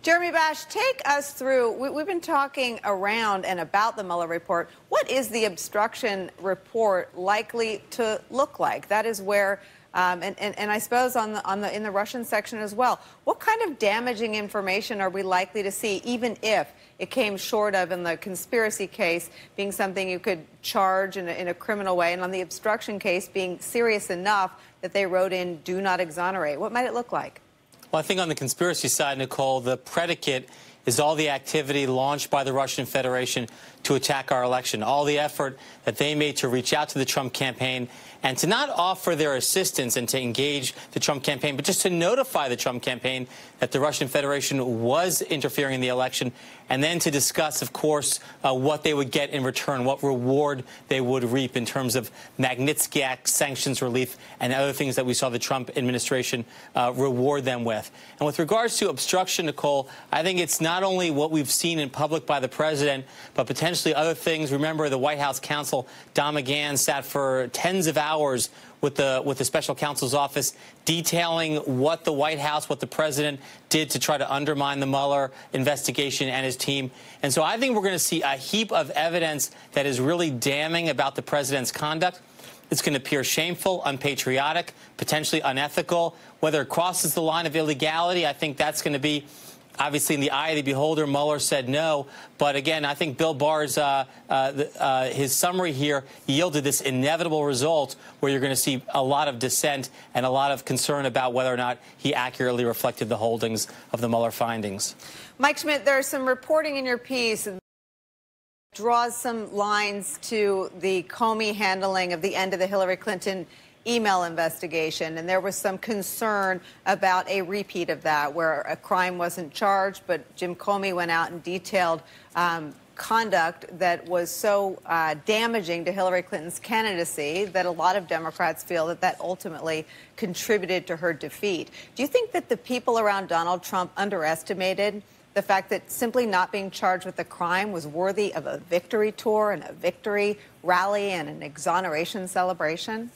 Jeremy Bash, take us through. We've been talking around and about the Mueller report. What is the obstruction report likely to look like? That is where, and I suppose in the Russian section as well. What kind of damaging information are we likely to see, even if it came short of, in the conspiracy case, being something you could charge in a criminal way, and on the obstruction case being serious enough that they wrote in "do not exonerate"? What might it look like? Well, I think on the conspiracy side, Nicole, the predicate is all the activity launched by the Russian Federation to attack our election, all the effort that they made to reach out to the Trump campaign and to not offer their assistance and to engage the Trump campaign, but just to notify the Trump campaign that the Russian Federation was interfering in the election, and then to discuss, of course, what they would get in return, what reward they would reap in terms of Magnitsky Act sanctions relief and other things that we saw the Trump administration reward them with. And with regards to obstruction, Nicole, I think it's not only what we've seen in public by the president, but potentially other things. Remember, the White House counsel, Don McGahn, sat for tens of hours with the special counsel's office detailing what the White House, what the president did to try to undermine the Mueller investigation and his team. And so I think we're going to see a heap of evidence that is really damning about the president's conduct. It's going to appear shameful, unpatriotic, potentially unethical. Whether it crosses the line of illegality, I think that's going to be obviously in the eye of the beholder. Mueller said no. But again, I think Bill Barr's his summary here yielded this inevitable result where you're going to see a lot of dissent and a lot of concern about whether or not he accurately reflected the holdings of the Mueller findings. Mike Schmidt, there's some reporting in your piece that draws some lines to the Comey handling of the end of the Hillary Clinton email investigation, and there was some concern about a repeat of that, where a crime wasn't charged, but Jim Comey went out and detailed conduct that was so damaging to Hillary Clinton's candidacy that a lot of Democrats feel that that ultimately contributed to her defeat. Do you think that the people around Donald Trump underestimated the fact that simply not being charged with a crime was worthy of a victory tour and a victory rally and an exoneration celebration?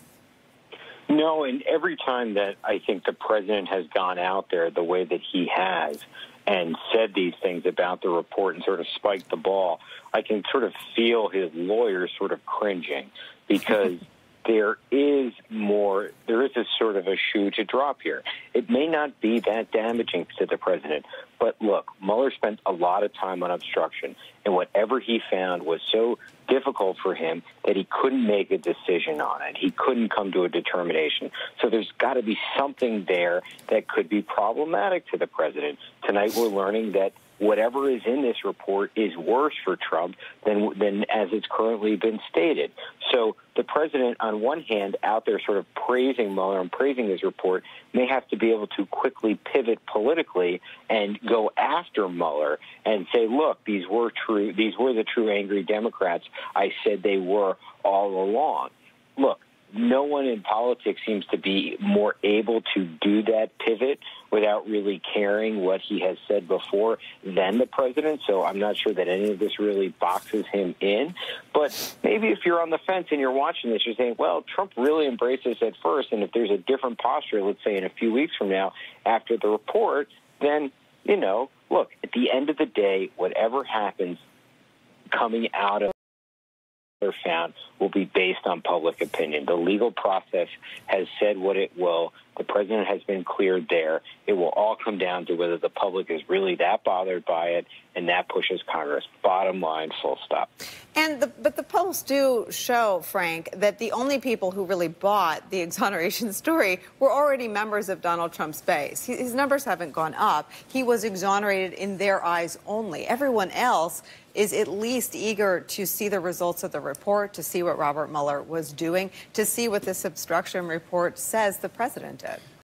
No, and every time that I think the president has gone out there the way that he has and said these things about the report and sort of spiked the ball, I can sort of feel his lawyers sort of cringing because there is a sort of a shoe to drop here. It may not be that damaging to the president, but look, Mueller spent a lot of time on obstruction, and whatever he found was so difficult for him that he couldn't make a decision on it. He couldn't come to a determination. So there's got to be something there that could be problematic to the president. Tonight we're learning that whatever is in this report is worse for Trump than as it's currently been stated. So the president, on one hand, out there sort of praising Mueller and praising his report, may have to be able to quickly pivot politically and go after Mueller and say, look, these were the true angry Democrats I said they were all along. Look, no one in politics seems to be more able to do that pivot without really caring what he has said before than the president. So I'm not sure that any of this really boxes him in. But maybe if you're on the fence and you're watching this, you're saying, well, Trump really embraced this at first. And if there's a different posture, let's say in a few weeks from now after the report, then, look, at the end of the day, whatever happens coming out of found will be based on public opinion. The legal process has said what it will. The president has been cleared there. It will all come down to whether the public is really that bothered by it, and that pushes Congress. Bottom line, full stop. But the polls do show, Frank, that the only people who really bought the exoneration story were already members of Donald Trump's base. His numbers haven't gone up. He was exonerated in their eyes only. Everyone else is at least eager to see the results of the report, to see what Robert Mueller was doing, to see what this obstruction report says the president did.